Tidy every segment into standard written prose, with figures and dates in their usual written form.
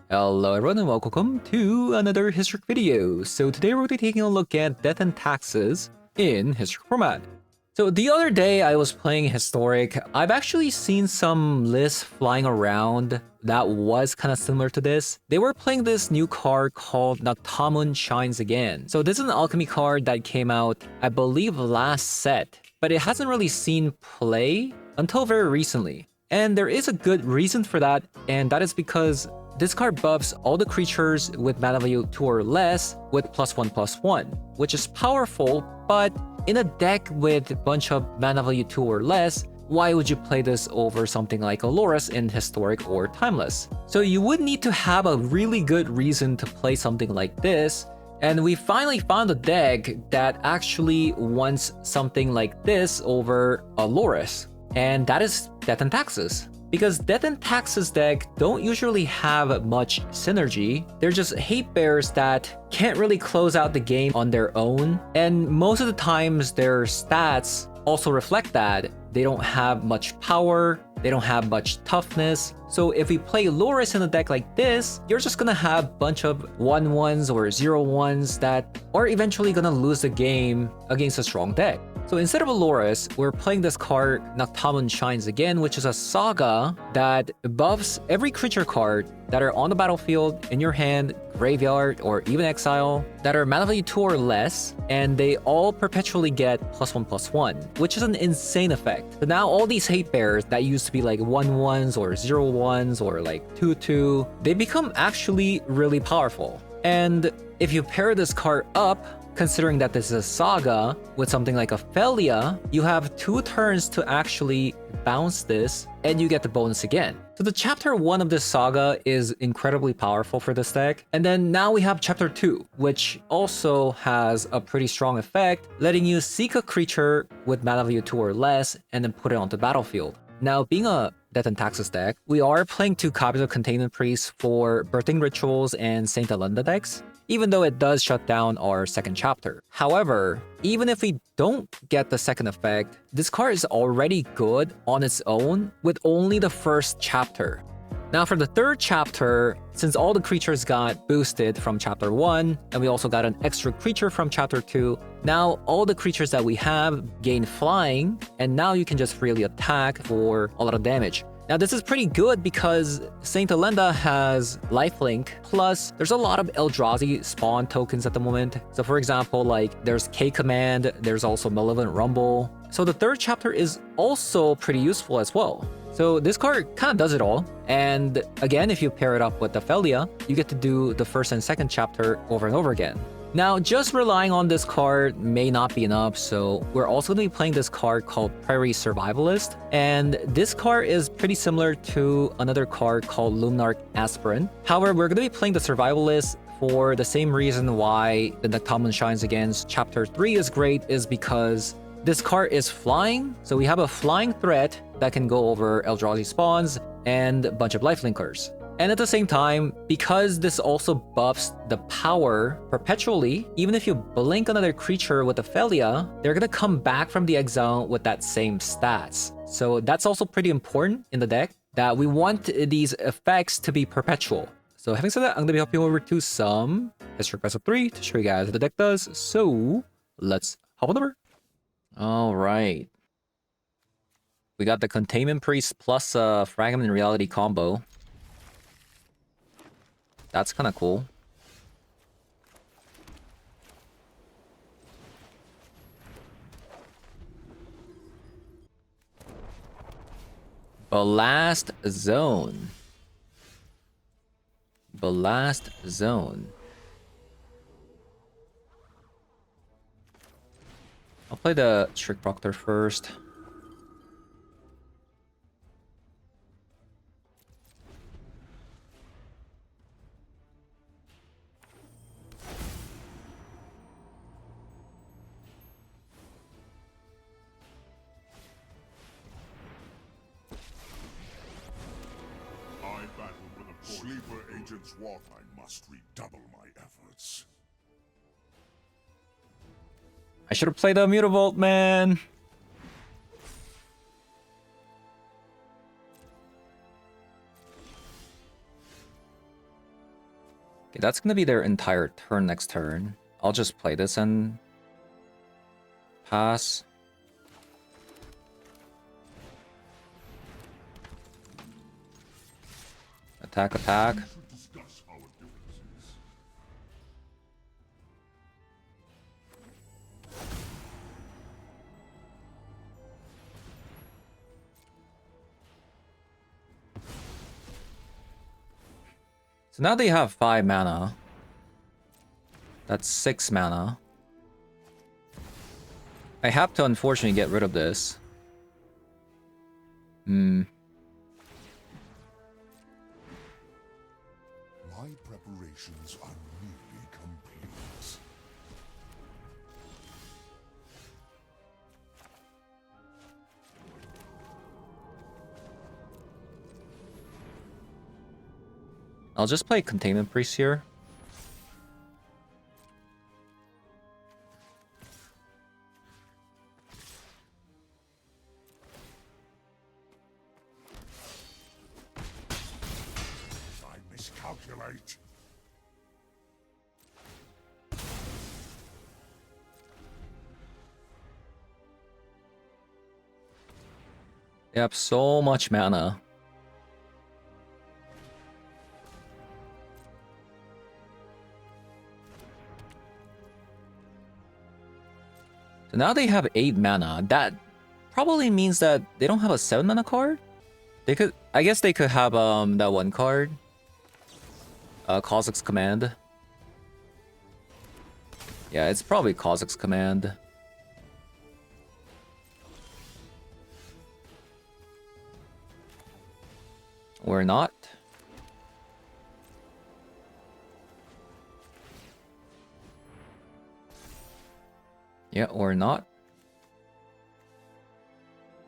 Hello everyone and welcome to another Historic video. So today we're going to be taking a look at Death and Taxes in Historic format. So the other day I was playing Historic. I've actually seen some lists flying around that was kind of similar to this. They were playing this new card called Noctamun Shines Again. So this is an alchemy card that came out, I believe, last set, but it hasn't really seen play until very recently. And there is a good reason for that, and that is because this card buffs all the creatures with mana value 2 or less with +1/+1, which is powerful, but in a deck with a bunch of mana value 2 or less, why would you play this over something like a Loras in Historic or Timeless? So you would need to have a really good reason to play something like this, and we finally found a deck that actually wants something like this over a Loras, and that is Death and Taxes. Because Death and Taxes deck don't usually have much synergy. They're just hate bears that can't really close out the game on their own. And most of the times their stats also reflect that. They don't have much power, they don't have much toughness. So if we play Loras in a deck like this, you're just gonna have a bunch of 1/1s or 0/1s that are eventually gonna lose the game against a strong deck. So instead of a Loras, we're playing this card, Noctamun Shines Again, which is a Saga that buffs every creature card that are on the battlefield, in your hand, graveyard, or even exile, that are mana value 2 or less, and they all perpetually get +1/+1, which is an insane effect. So now all these hate bears that used to be like 1/1s or 0/1s or like 2/2, they become actually really powerful. And if you pair this card up, considering that this is a Saga with something like a Felia, you have 2 turns to actually bounce this, and you get the bonus again. So the chapter 1 of this Saga is incredibly powerful for this deck. And then now we have chapter 2, which also has a pretty strong effect, letting you seek a creature with mana value 2 or less, and then put it onto the battlefield. Now, being a Death and Taxes deck, we are playing 2 copies of Containment Priest for Birthing Rituals and Saint Alenda decks, even though it does shut down our second chapter. However, even if we don't get the second effect, this card is already good on its own with only the first chapter. Now for the third chapter, since all the creatures got boosted from chapter 1, and we also got an extra creature from chapter 2, now all the creatures that we have gain flying, and now you can just freely attack for a lot of damage. Now this is pretty good because Saint Alenda has lifelink, plus there's a lot of Eldrazi spawn tokens at the moment. So for example, like there's K-Command, there's also Malevolent Rumble. So the third chapter is also pretty useful as well. So this card kind of does it all. And again, if you pair it up with the Felia, you get to do the first and second chapter over and over again. Now, just relying on this card may not be enough, so we're also going to be playing this card called Prairie Survivalist. And this card is pretty similar to another card called Luminarch Aspirant. However, we're going to be playing the Survivalist for the same reason why the Noctamun Shines Against Chapter 3 is great, is because this card is flying. So we have a flying threat that can go over Eldrazi spawns and a bunch of lifelinkers. And at the same time, because this also buffs the power perpetually, even if you blink another creature with a Felia, they're gonna come back from the exile with that same stats. So that's also pretty important in the deck, that we want these effects to be perpetual. So having said that, I'm gonna be hopping over to some Historic Best of 3 to show you guys what the deck does. So let's hop on over. All right. We got the Containment Priest plus Fragment Reality combo. That's kind of cool. Blast Zone. Blast Zone. I'll play the Trick Proctor first. Sleeper agents what? I must redouble my efforts. I should have played the Mutavault, man. Okay, that's gonna be their entire turn next turn. I'll just play this and pass. Attack, attack. So now they have 5 mana. That's 6 mana. I have to unfortunately get rid of this. My preparations are nearly complete. I'll just play Containment Priest here. I miscalculate. They have so much mana. So now they have 8 mana. That probably means that they don't have a 7 mana card? They could, I guess they could have that one card. Kha'Zix Command. Yeah, it's probably Kha'Zix Command. Or not. Yeah, or not.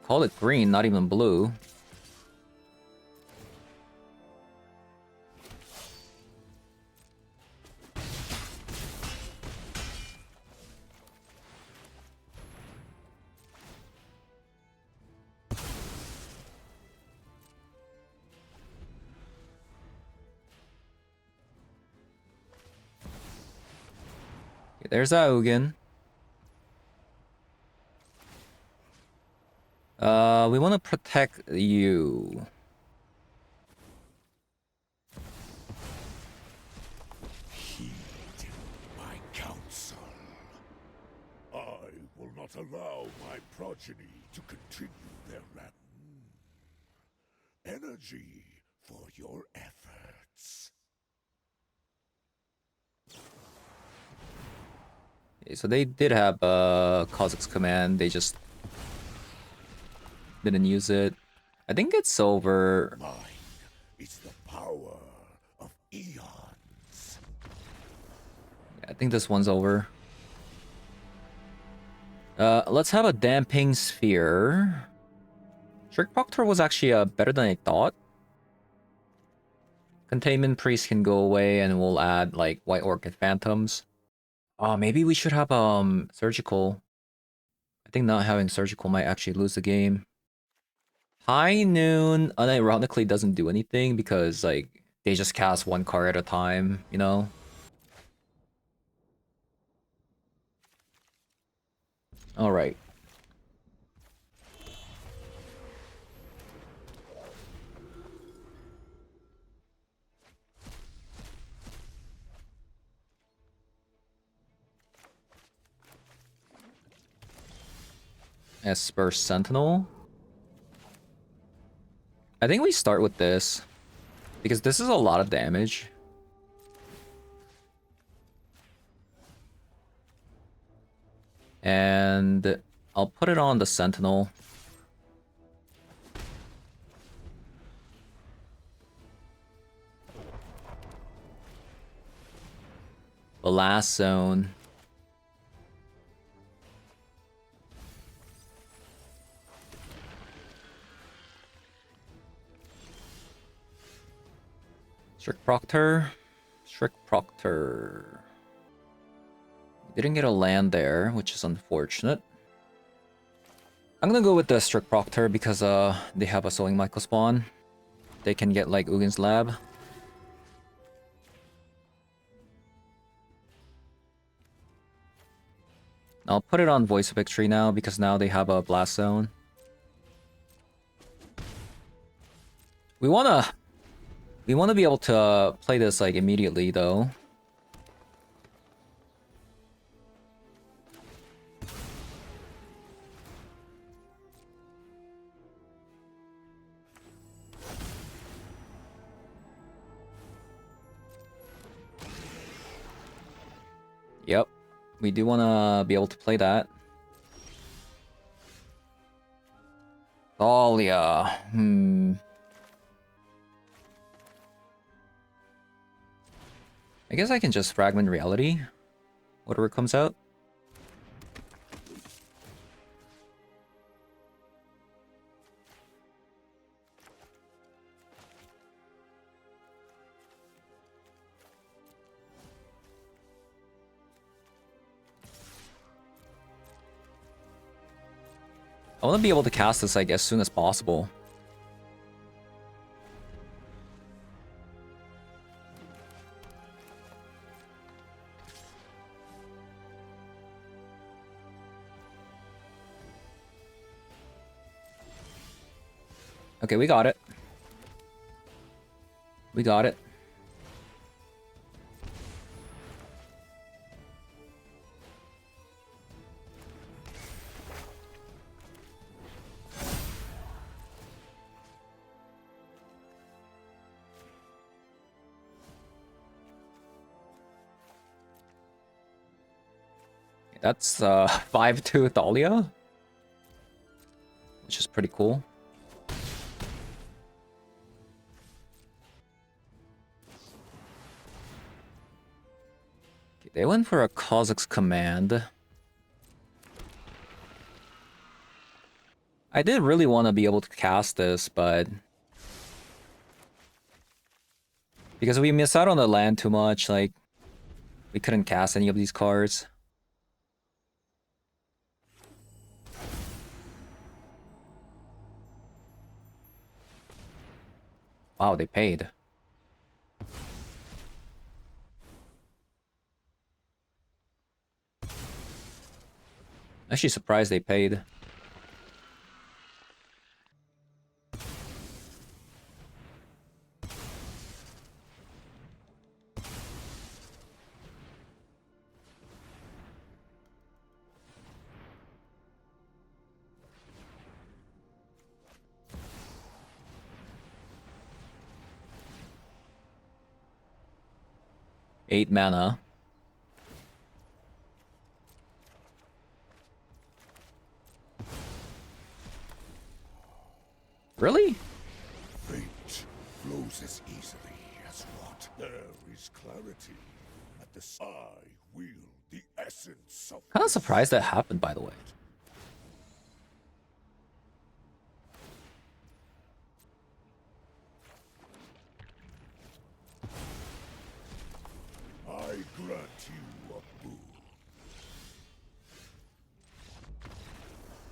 Call it green, not even blue. Okay, there's Augin. We want to protect you. Heed my counsel. I will not allow my progeny to continue their energy for your efforts. Okay, so they did have Kha'Zix Command, they just didn't use it. I think it's over. Mine is the power of eons. I think this one's over. Let's have a Damping Sphere. Trick Proctor was actually better than I thought. Containment Priest can go away and we'll add like White Orchid Phantoms. Maybe we should have Surgical. I think not having Surgical might actually lose the game. High Noon unironically doesn't do anything because like they just cast one card at a time, you know? Alright. Esper Sentinel. I think we start with this because this is a lot of damage. And I'll put it on the Sentinel. The last zone. Strict Proctor. Strict Proctor. Didn't get a land there, which is unfortunate. I'm gonna go with the Strict Proctor because they have a Sowing Michael spawn. They can get like Ugin's Lab. I'll put it on Voice of Victory now because now they have a Blast Zone. We wanna be able to play this like immediately though. Yep, we do want to be able to play that. Thalia, I guess I can just Fragment Reality, whatever comes out. I want to be able to cast this like as soon as possible. Okay, we got it. We got it. That's 5-2 Thalia, which is pretty cool. Okay, they went for a Kha'Zix Command. I did really want to be able to cast this, but because we miss out on the land too much, like we couldn't cast any of these cards. Wow, they paid. Actually surprised they paid. Eight mana. Really? Fate flows as easily as what? There is clarity. At the I wield the essence of. Kind of surprised that happened, by the way. I grant you a boon.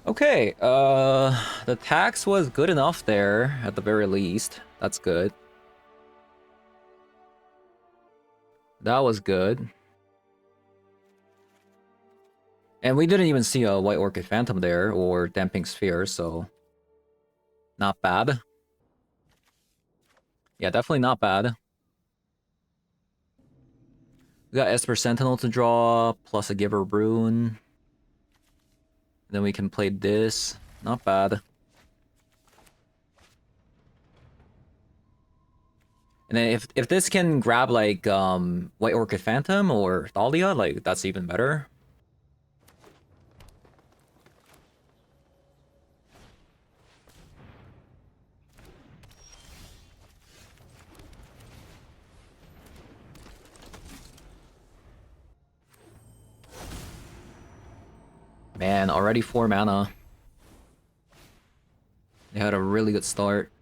Okay, the tax was good enough there, at the very least. That's good. That was good. And we didn't even see a White Orchid Phantom there, or Damping Sphere, so... not bad. Yeah, definitely not bad. We got Esper Sentinel to draw, plus a Giver Rune. Then we can play this. Not bad. And then if this can grab like White Orchid Phantom or Thalia, like that's even better. Man, already 4 mana. They had a really good start.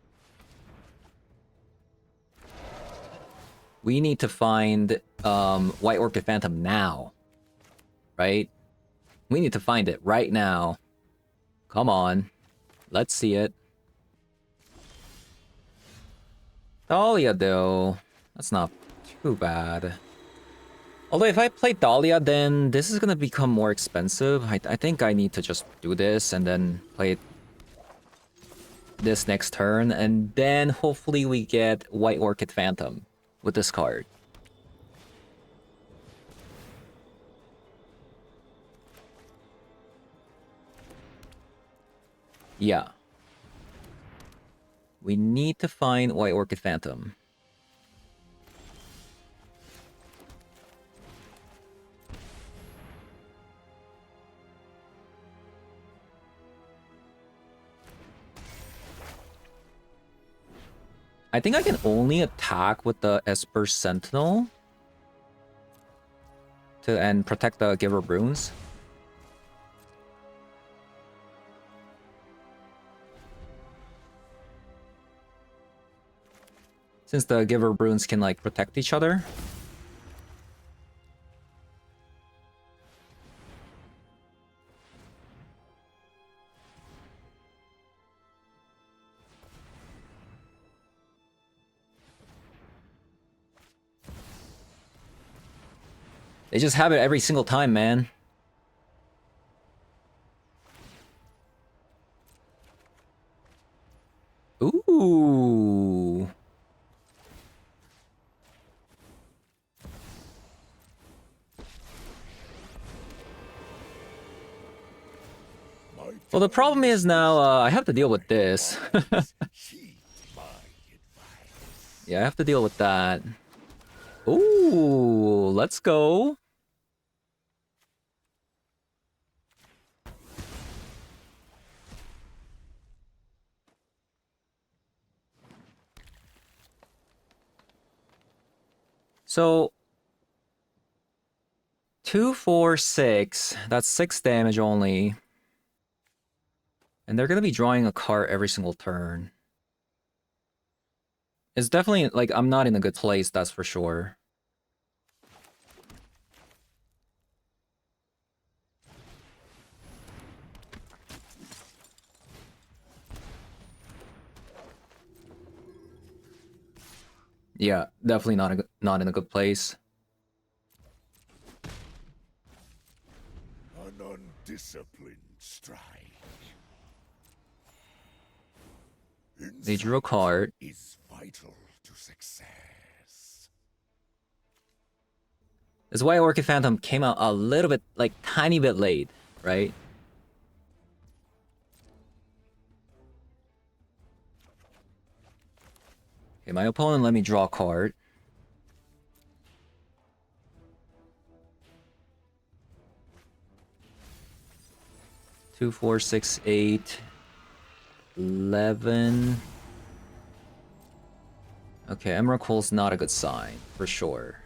We need to find White Orchid Phantom now. Right? We need to find it right now. Come on. Let's see it. Thalia, though. That's not too bad. Although if I play Dahlia, then this is gonna become more expensive. I think I need to just do this and then play this next turn, and then hopefully we get White Orchid Phantom with this card. Yeah. We need to find White Orchid Phantom. I think I can only attack with the Esper Sentinel and protect the Giver Runes. Since the Giver Runes can like protect each other. They just have it every single time, man. Ooh. Well, the problem is now I have to deal with this. Yeah, I have to deal with that. Ooh, let's go. So 2, 4, 6. That's 6 damage only. And they're gonna be drawing a card every single turn. It's definitely like I'm not in a good place, that's for sure. Yeah, definitely not in a good place. An undisciplined strike. They drew a card. Is vital to success. This White Orchid Phantom came out a little bit, like, tiny bit late, right? Okay, my opponent let me draw a card. Two, 4, 6, 8, 11. Okay, Emrakul's not a good sign, for sure.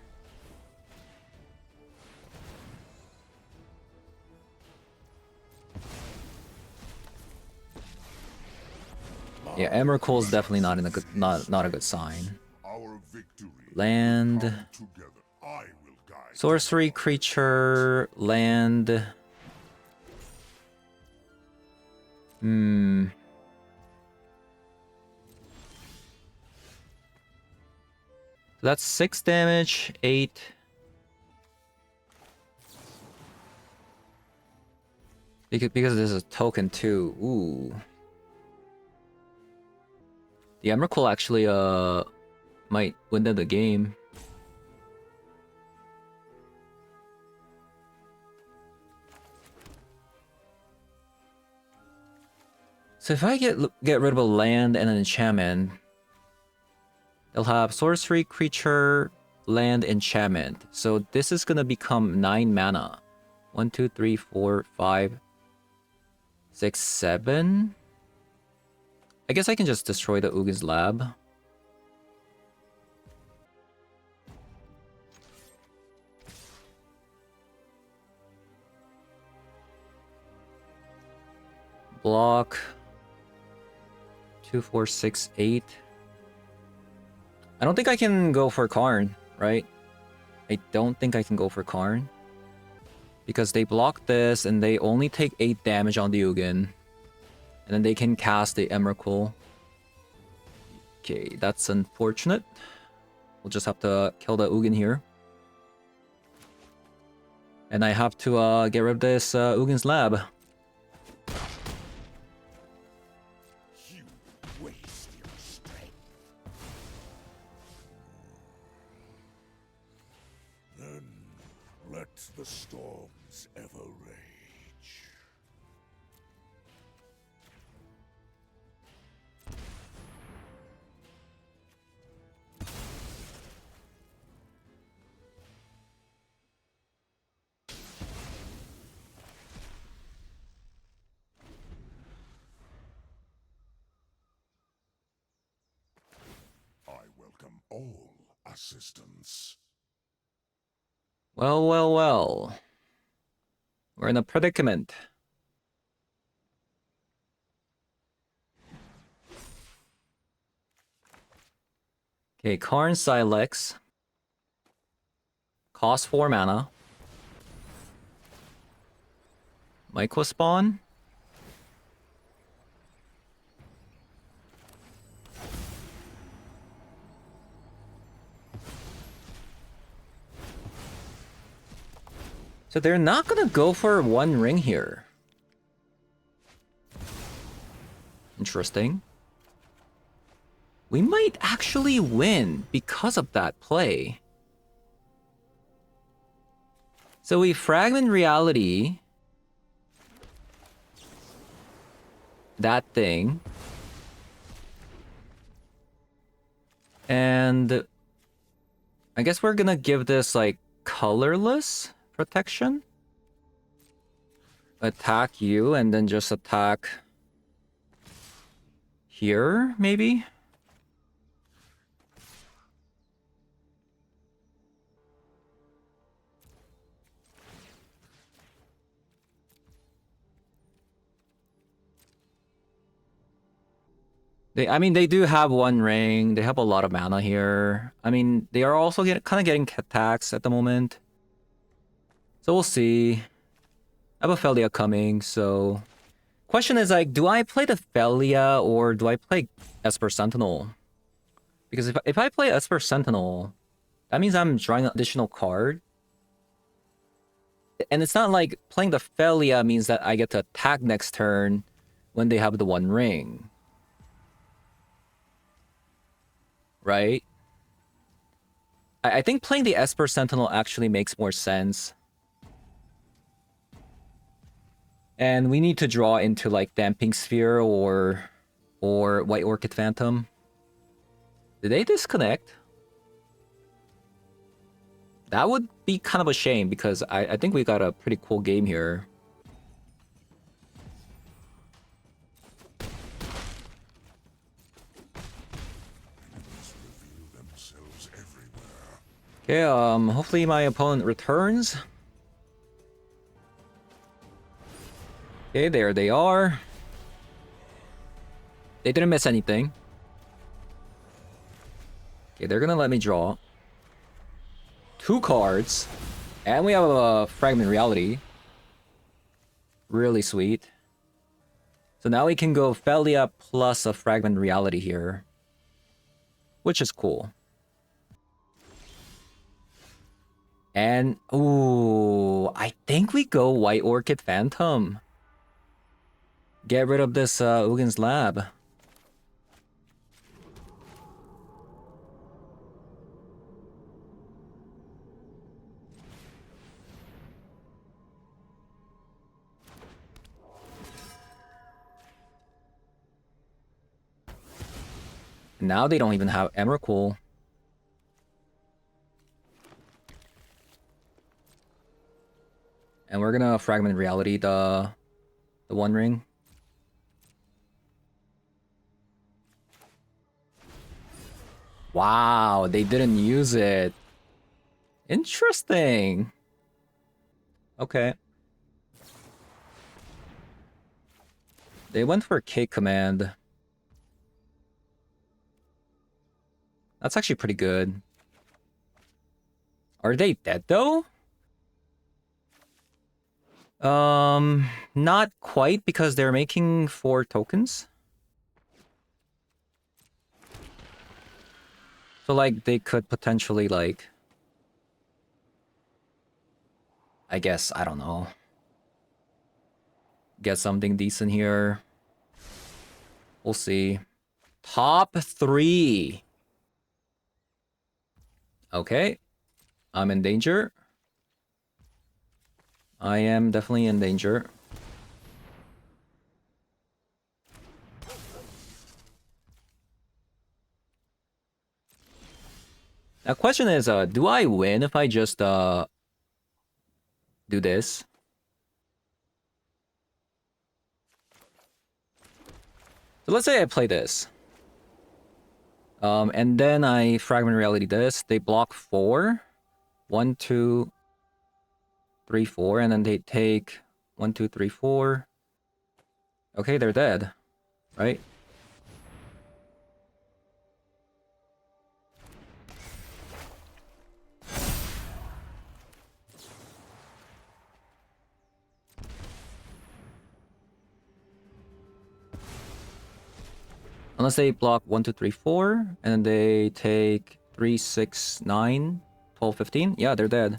Yeah, Emrakul's definitely not in a good not a good sign. Our victory. Land. Together, I will guide. Sorcery, creature, land. So that's 6 damage, 8. Because this is a token too. Ooh. The Emrakul actually might win the game. So if I get rid of a land and an enchantment, they'll have sorcery, creature, land, enchantment. So this is gonna become 9 mana. 1, 2, 3, 4, 5, 6, 7. I guess I can just destroy the Ugin's Lab. Block. 2, 4, 6, 8. I don't think I can go for Karn, right? I don't think I can go for Karn. Because they block this and they only take 8 damage on the Ugin. And then they can cast the Emrakul. Okay, that's unfortunate. We'll just have to kill the Ugin here. And I have to get rid of this Ugin's Lab. You waste your strength. Then let the storms ever rage. I welcome all assistance. Well, well, well. We're in a predicament. Okay, Karn Silex. Cost 4 mana. Myco spawn. So they're not gonna go for one ring here. Interesting. We might actually win because of that play. So we fragment reality. That thing. And I guess we're gonna give this like colorless protection. Attack you and then just attack here, maybe? I mean, they do have one ring. They have a lot of mana here. I mean, they are also kind of getting attacks at the moment. So we'll see. I have a Felia coming, so... Question is, like, do I play the Felia or do I play Esper Sentinel? Because if I play Esper Sentinel, that means I'm drawing an additional card. And it's not like playing the Felia means that I get to attack next turn when they have the one ring. Right? I think playing the Esper Sentinel actually makes more sense. And we need to draw into like Damping Sphere or White Orchid Phantom. Did they disconnect? That would be kind of a shame because I think we got a pretty cool game here. Okay, hopefully my opponent returns. Okay, there they are. They didn't miss anything. Okay, they're gonna let me draw 2 cards. And we have a Fragment Reality. Really sweet. So now we can go Felia plus a Fragment Reality here. Which is cool. And, ooh, I think we go White Orchid Phantom. Get rid of this Ugin's Lab. Now they don't even have Emrakul. And we're gonna Fragment Reality the One Ring. Wow, they didn't use it. Interesting. Okay. They went for K command. That's actually pretty good. Are they dead though? Not quite because they're making 4 tokens. So like they could potentially like I guess, I don't know. Get something decent here. We'll see. Top 3. Okay. I'm in danger. I am definitely in danger. Now, question is, do I win if I just do this? So let's say I play this. And then I fragment reality this. They block 4. 1, 2, 3, 4, and then they take 1, 2, 3, 4. Okay, they're dead, right? Unless they block 1, 2, 3, 4, and they take 3, 6, 9, 12, 15. Yeah, they're dead.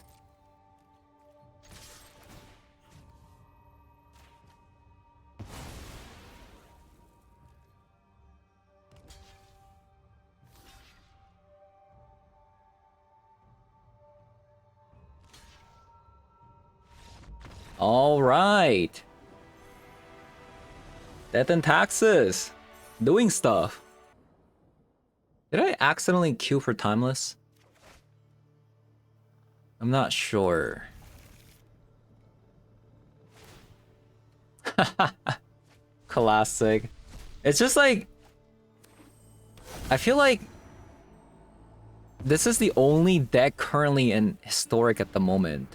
All right. Death and taxes. Doing stuff. Did I accidentally queue for timeless? I'm not sure. Classic. It's just like... I feel like... this is the only deck currently in Historic at the moment.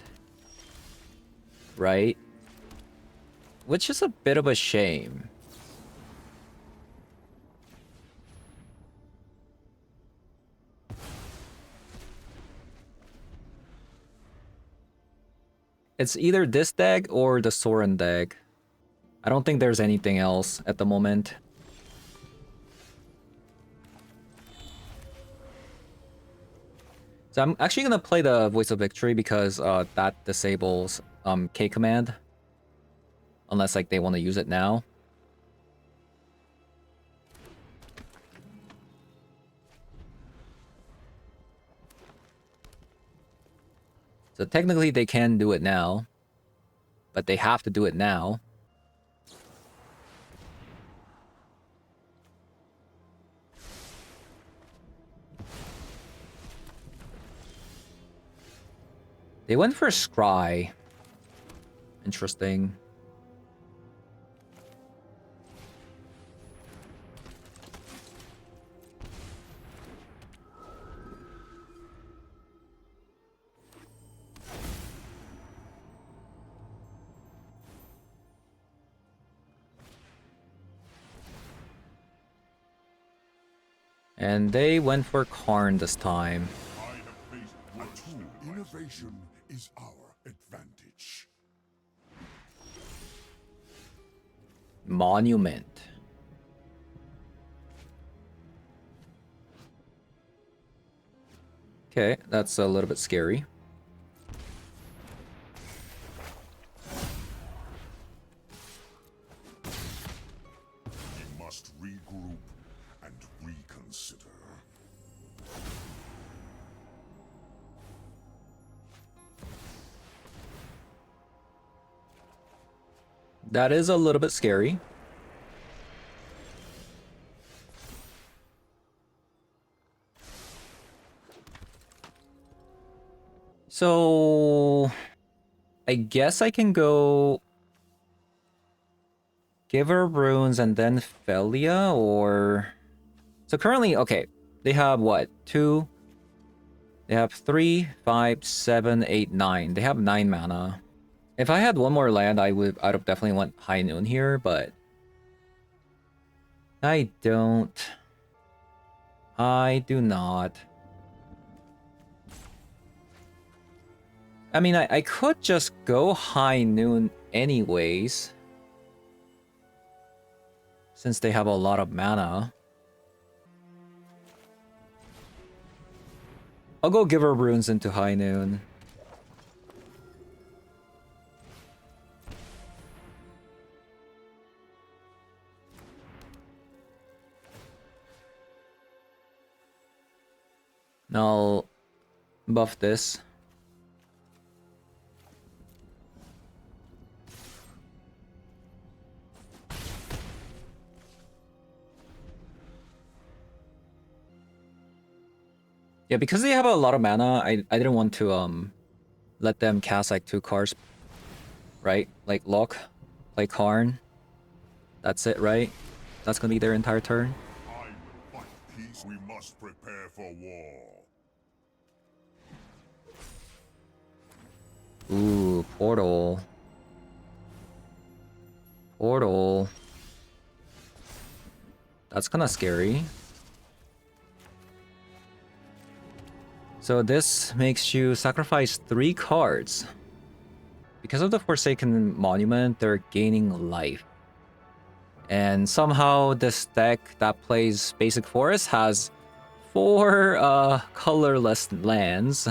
Right? Which is a bit of a shame. It's either this deck or the Soren deck. I don't think there's anything else at the moment. So I'm actually gonna play the Voice of Victory because that disables K command. Unless like they want to use it now. So technically they can do it now. But they have to do it now. They went for Scry. Interesting. And they went for Karn this time. Innovation is our advantage. Monument. Okay, that's a little bit scary. We must regroup and reconsider. That is a little bit scary. So I guess I can go Give Her Runes and then Felia, or... So currently, okay, they have what? 2? They have 3, 5, 7, 8, 9. They have 9 mana. If I had one more land, I'd have definitely went High Noon here, but... I don't. I do not. I mean, I could just go High Noon anyways. Since they have a lot of mana. I'll go Give Her Runes into High Noon. I'll buff this. Yeah, because they have a lot of mana, I didn't want to let them cast like 2 cards, right? Like Lock, play Karn. That's it, right? That's gonna be their entire turn. I will fight peace. We must prepare for war. Ooh, Portal. Portal. That's kind of scary. So this makes you sacrifice 3 cards. Because of the Forsaken Monument, they're gaining life. And somehow this deck that plays Basic Forest has 4 colorless lands.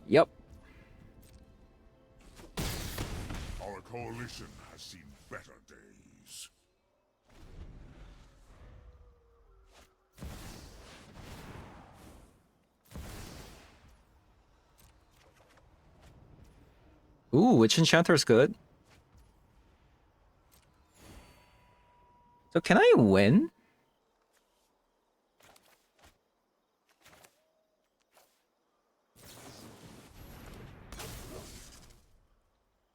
Yep. Our coalition has seen better days. Ooh, Witch Enchanter is good. So can I win?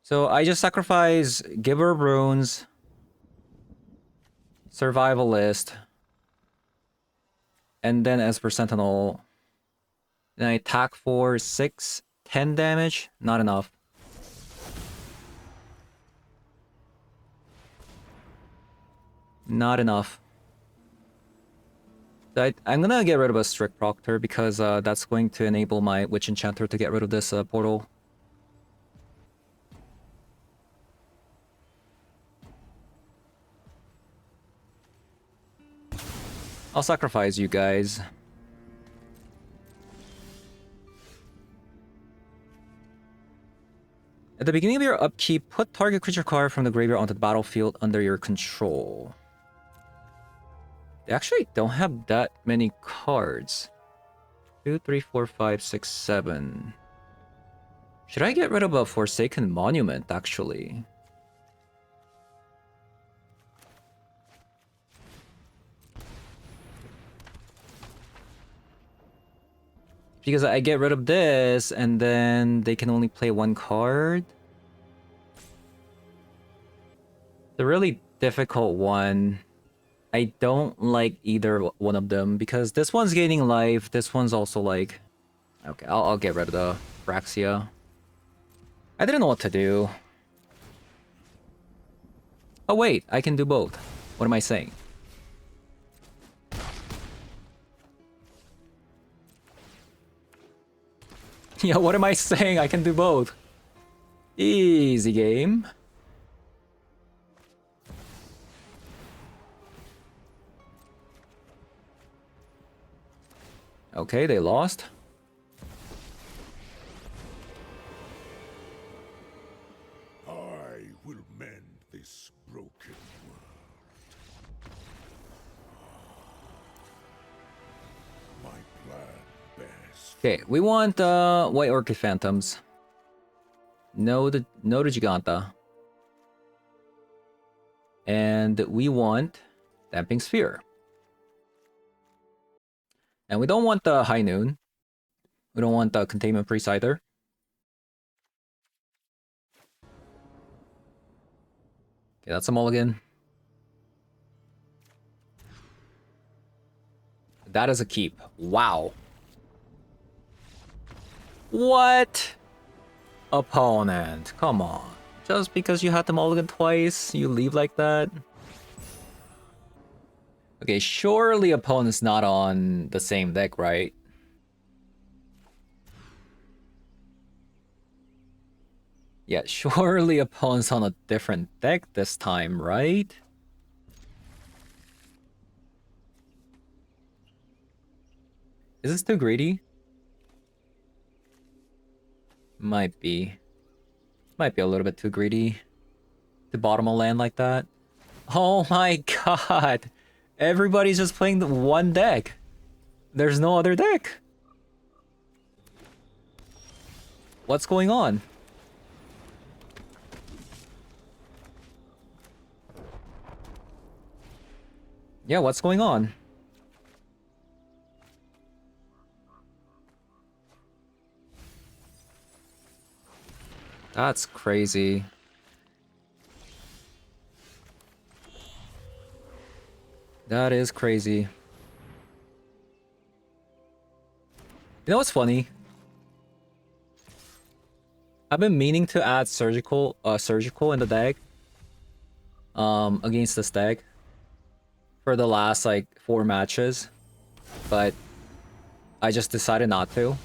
So I just sacrifice Giver of Runes, Survivalist, and then Esper Sentinel. Then I attack for 6, 10 damage. Not enough. Not enough. I'm gonna get rid of a Strict Proctor because that's going to enable my Witch Enchanter to get rid of this portal. I'll sacrifice you guys. At the beginning of your upkeep, put target creature card from the graveyard onto the battlefield under your control. They actually don't have that many cards. 2, 3, 4, 5, 6, 7. Should I get rid of a Forsaken Monument, actually? Because I get rid of this, and then they can only play 1 card. The really difficult one. I don't like either one of them, because this one's gaining life, this one's also like... Okay, I'll get rid of the Braxia. I didn't know what to do. Oh wait, I can do both. What am I saying? Yeah, what am I saying? I can do both. Easy game. Okay, they lost. I will mend this broken world. My plan bears. Okay, we want White Orchid Phantoms. No the Giganta. And we want Damping Sphere. And we don't want the High Noon. We don't want the Containment Priest either. Okay, that's a mulligan. That is a keep. Wow. What? Opponent, come on. Just because you had the mulligan twice, you leave like that? Okay, surely opponent's not on the same deck, right? Yeah, surely opponent's on a different deck this time, right? Is this too greedy? Might be. Might be a little bit too greedy to bottom a land like that. Oh my god! Everybody's just playing the one deck. There's no other deck. What's going on? Yeah, what's going on? That's crazy. That is crazy. You know what's funny? I've been meaning to add surgical in the deck against this deck for the last like 4 matches, but I just decided not to.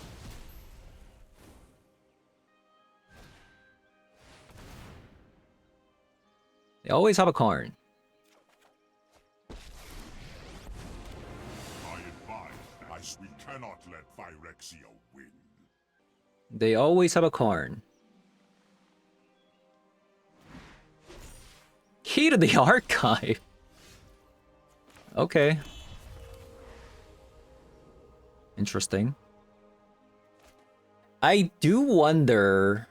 They always have a Karn. I advise, as we cannot let Phyrexia win. They always have a Karn. Key to the archive. Okay. Interesting. I do wonder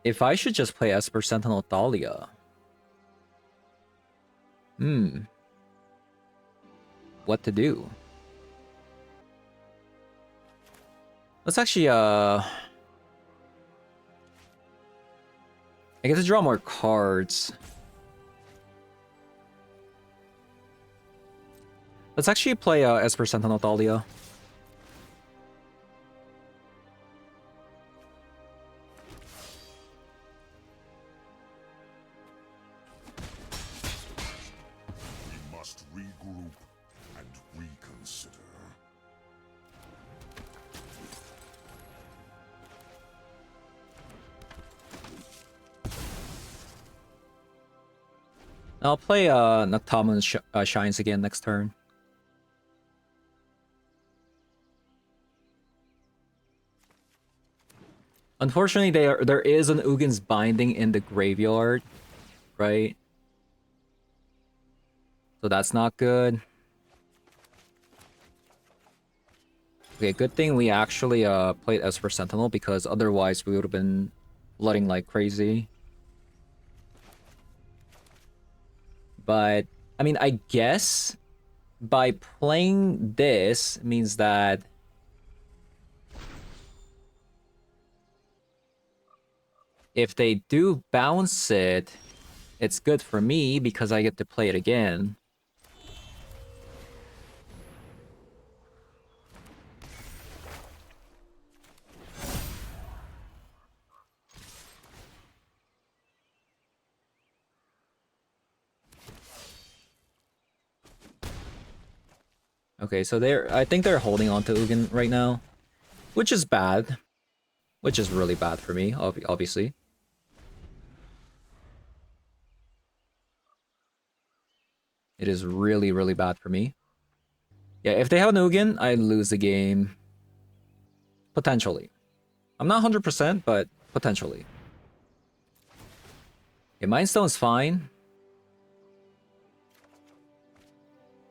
if I should just play Esper Sentinel Thalia. What to do? Let's actually, I get to draw more cards. Let's actually play Esper Sentinel Thalia. We must regroup and reconsider. I'll play Noctamun Shines again next turn. Unfortunately, there is an Ugin's Binding in the graveyard, right? So that's not good. Okay, good thing we actually played Esper Sentinel, because otherwise we would have been flooding like crazy. But, I mean, I guess by playing this means that if they do bounce it, it's good for me because I get to play it again. Okay, so I think they're holding on to Ugin right now, which is bad. Which is really bad for me, obviously. It is really, really bad for me. Yeah, if they have an Ugin, I lose the game. Potentially. I'm not 100%, but potentially. Okay, Mind Stone's fine.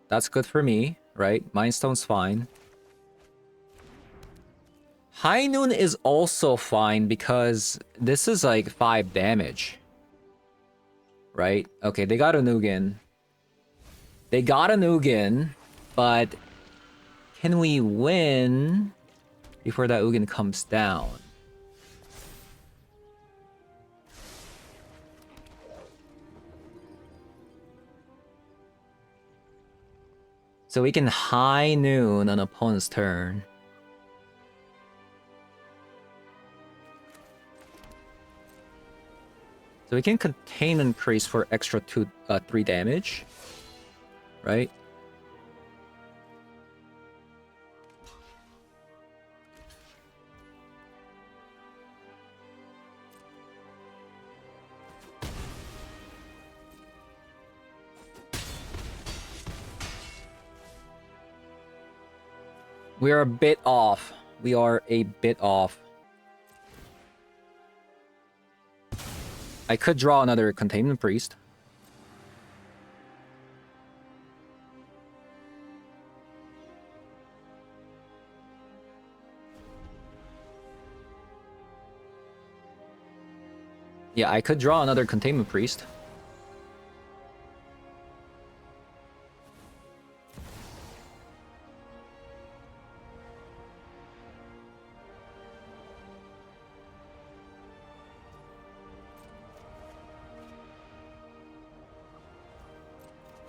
That's good for me, right? Mind Stone's fine. High Noon is also fine because this is like 5 damage. Right? Okay, they got a Ugin. They got an Ugin, but can we win before that Ugin comes down? So we can High Noon on opponent's turn. So we can Contain Increase for extra 3 damage. Right? We are a bit off. We are a bit off. I could draw another Containment Priest. Yeah, I could draw another Containment Priest.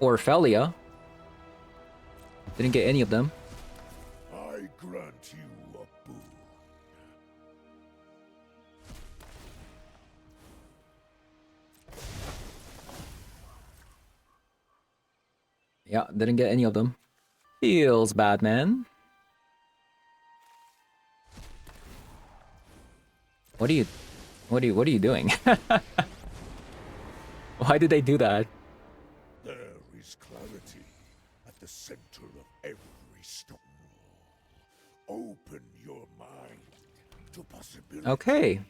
Or Felia. Didn't get any of them. I grant you a boon. Yeah, didn't get any of them. Feels bad, man. What are you doing? Why did they do that? There is clarity at the center of every stone. Open your mind to possibility. Okay.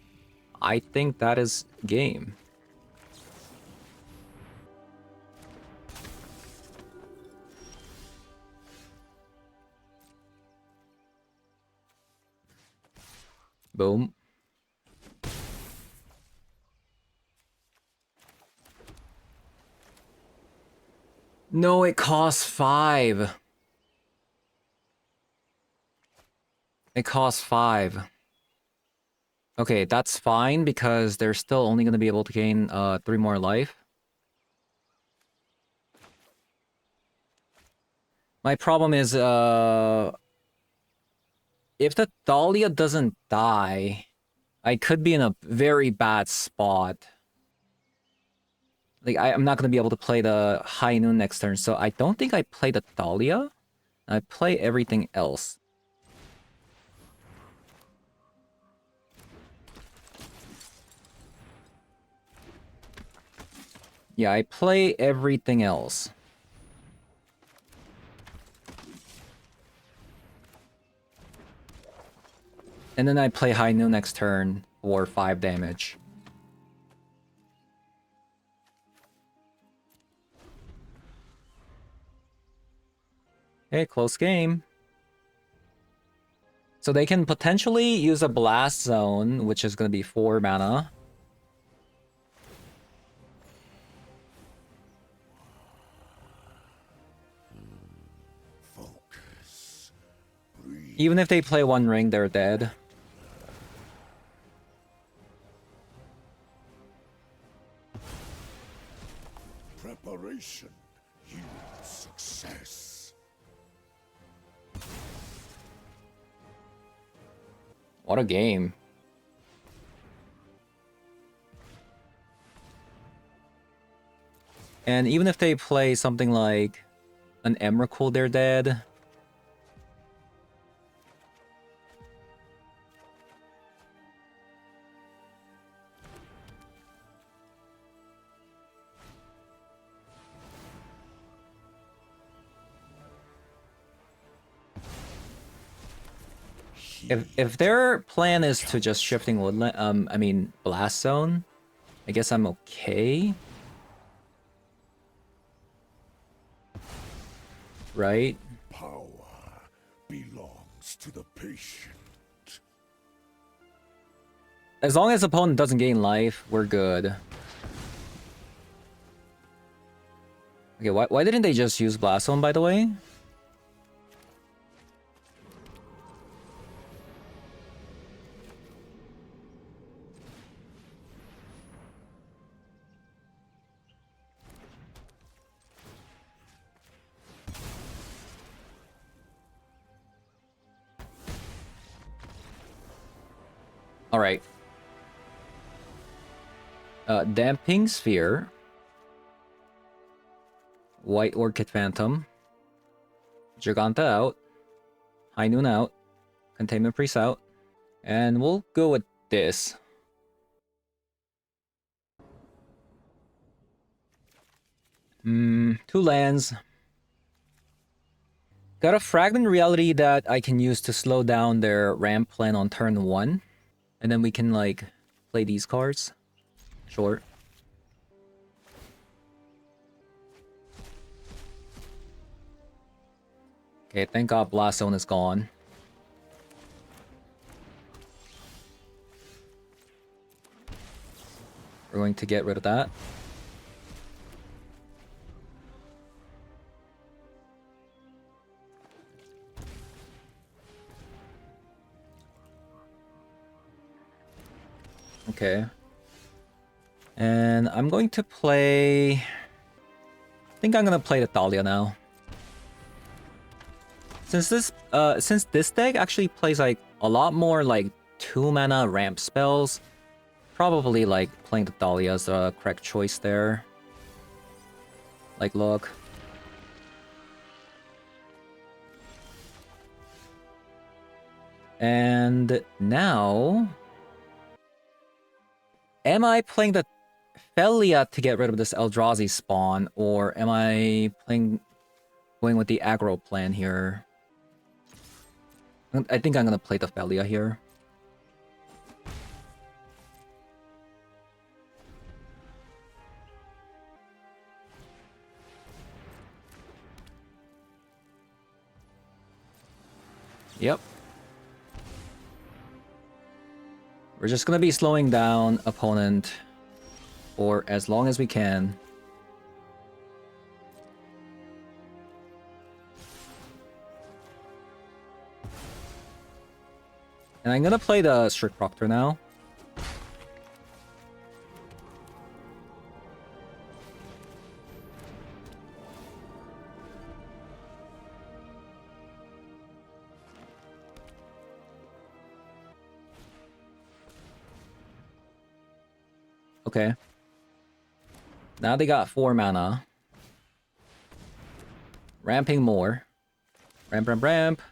I think that is game. Boom. No, it costs 5. It costs 5. Okay, that's fine because they're still only going to be able to gain 3 more life. My problem is if the Dahlia doesn't die, I could be in a very bad spot. Like, I'm not going to be able to play the High Noon next turn, so I don't think I play the Dahlia. I play everything else. Yeah, I play everything else. And then I play High Noon next turn for 5 damage. Okay, close game. So they can potentially use a Blast Zone, which is going to be 4 mana. Focus. Breathe. Even if they play 1 ring, they're dead. Preparation yields success. What a game. And even if they play something like an Emrakul, they're dead. If their plan is to just shifting woodland, I mean Blast Zone, I guess I'm okay. Right? Power belongs to the patient. As long as the opponent doesn't gain life, we're good. Okay, why didn't they just use Blast Zone, by the way? Alright. Damping Sphere. White Orchid Phantom. Giganta out. High Noon out. Containment Priest out. And we'll go with this. Two lands. Got a Fragment Reality that I can use to slow down their ramp plan on turn 1. And then we can, like, play these cards. Sure. Okay, thank God Blast Zone is gone. We're going to get rid of that. Okay. And I'm going to play... I think I'm gonna play the Thalia now. Since this deck actually plays like a lot more like 2-mana ramp spells, probably like playing the Thalia is the correct choice there. Like, look. And now... am I playing the Felia to get rid of this Eldrazi spawn, or am I going with the aggro plan here? I think I'm gonna play the Felia here. Yep. We're just gonna be slowing down opponent for as long as we can. And I'm gonna play the Strict Proctor now. Okay. Now they got 4 mana. Ramping more. Ramp, ramp, ramp.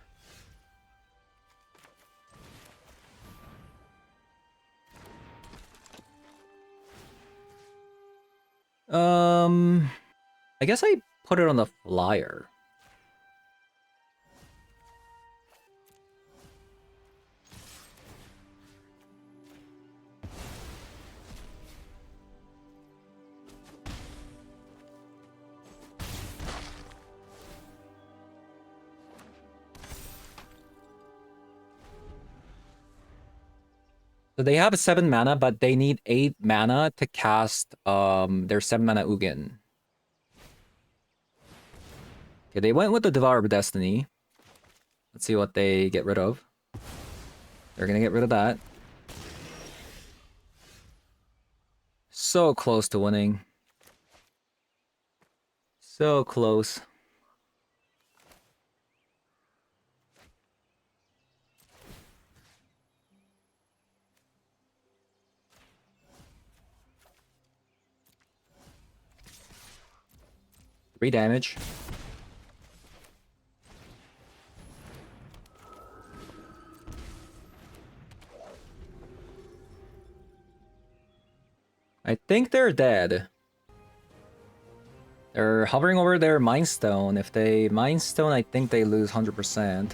I guess I put it on the flyer. So they have a 7 mana, but they need 8 mana to cast their 7 mana Ugin. Okay, they went with the Devourer of Destiny. Let's see what they get rid of. They're gonna get rid of that. So close to winning. So close. Three damage. I think they're dead. They're hovering over their Mind Stone. If they Mind Stone, I think they lose 100%.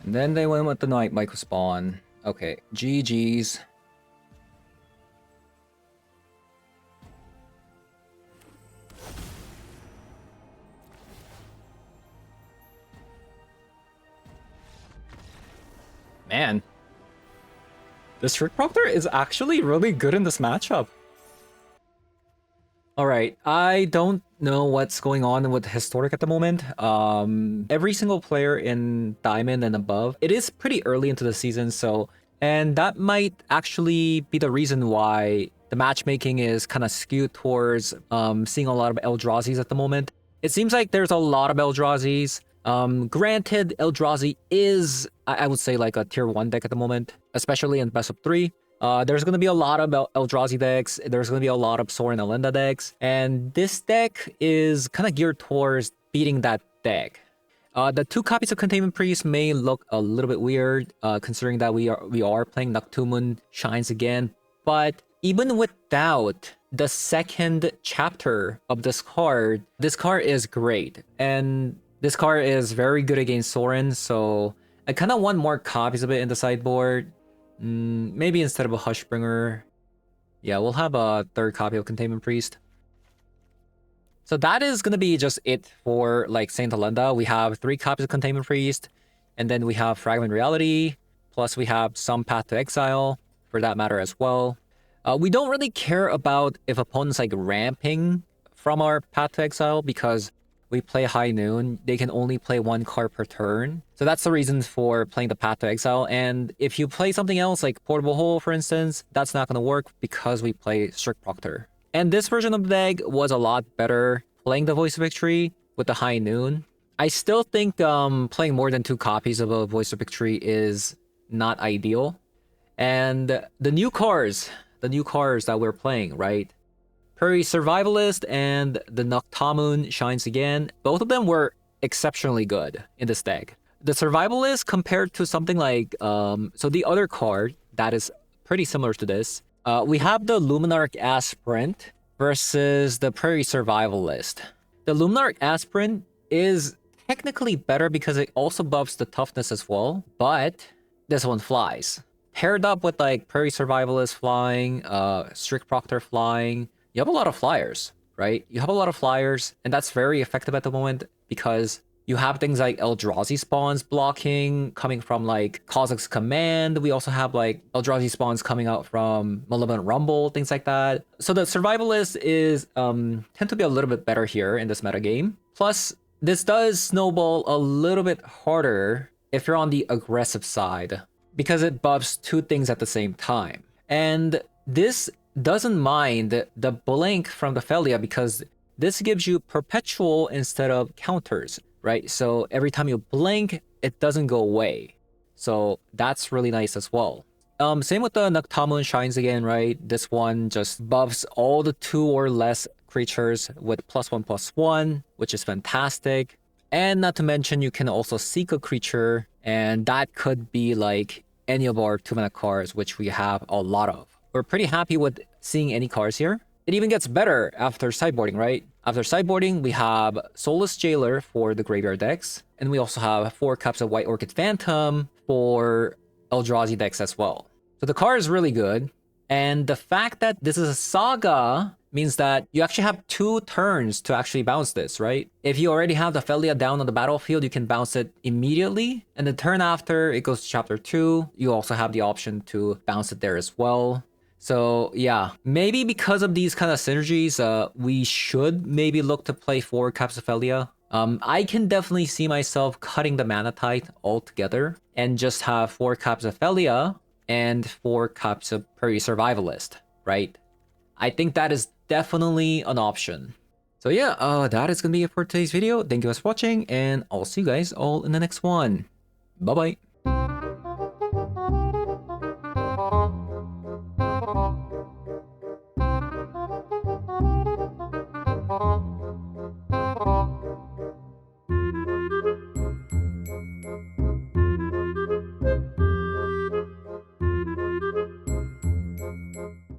And then they went with the Night Micro Spawn. Okay, GG's. Man. This Strict Proctor is actually really good in this matchup. Alright, I don't know what's going on with Historic at the moment. Every single player in Diamond and above, it is pretty early into the season, so... and that might actually be the reason why the matchmaking is kind of skewed towards seeing a lot of Eldrazi's at the moment. It seems like there's a lot of Eldrazi's. Granted, Eldrazi is, I would say, like a tier 1 deck at the moment, especially in best of 3. There's going to be a lot of Eldrazi decks, there's going to be a lot of Sorin Elenda decks, and this deck is kind of geared towards beating that deck. The 2 copies of Containment Priest may look a little bit weird, considering that we are playing Noctumun Shines again, but even without the second chapter of this card is great. And this card is very good against Soren, so I kind of want more copies of it in the sideboard. Maybe instead of a Hushbringer. Yeah, we'll have a third copy of Containment Priest. So that is going to be just it for like Saint Alenda. We have 3 copies of Containment Priest, and then we have Fragment Reality, plus we have some Path to Exile, for that matter as well. We don't really care about if opponents like ramping from our Path to Exile because we play High Noon. They can only play 1 card per turn. So that's the reason for playing the Path to Exile. And if you play something else like Portable Hole, for instance, that's not going to work because we play Strict Proctor. And this version of the deck was a lot better playing the Voice of Victory with the High Noon. I still think playing more than 2 copies of a Voice of Victory is not ideal. And the new cards that we're playing, right? Prairie Survivalist and the Noctamun Shines Again. Both of them were exceptionally good in this deck. The Survivalist compared to something like, so the other card that is pretty similar to this, we have the Luminarch Aspirant versus the Prairie Survivalist. The Luminarch Aspirant is technically better because it also buffs the toughness as well, but this one flies. Paired up with like Prairie Survivalist flying, Strict Proctor flying, you have a lot of flyers, right? You have a lot of flyers, and that's very effective at the moment because you have things like Eldrazi spawns blocking, coming from like Kozilek's Command. We also have like Eldrazi spawns coming out from Malevolent Rumble, things like that. So the Survivalist is tend to be a little bit better here in this metagame. Plus, this does snowball a little bit harder if you're on the aggressive side because it buffs 2 things at the same time. And this doesn't mind the blink from the Felia because this gives you perpetual instead of counters, right? So every time you blink, it doesn't go away. So that's really nice as well. Same with the Noctamun Shines Again, right? This one just buffs all the 2 or less creatures with +1/+1, which is fantastic. And not to mention, you can also seek a creature, and that could be like any of our 2-mana cards, which we have a lot of. We're pretty happy with seeing any cards here. It even gets better after sideboarding, right? After sideboarding, we have Soulless Jailer for the graveyard decks, and we also have 4 cups of White Orchid Phantom for Eldrazi decks as well. So the card is really good, and the fact that this is a Saga means that you actually have 2 turns to actually bounce this, right? If you already have the Felia down on the battlefield, you can bounce it immediately, and the turn after it goes to chapter 2, you also have the option to bounce it there as well. So yeah, maybe because of these kind of synergies, we should maybe look to play 4 Caps of Felia. I can definitely see myself cutting the Mana Tithe altogether and just have 4 Caps of Felia and 4 Cups of Prairie Survivalist, right? I think that is definitely an option. So yeah, that is gonna be it for today's video. Thank you guys for watching, and I'll see you guys all in the next one. Bye bye.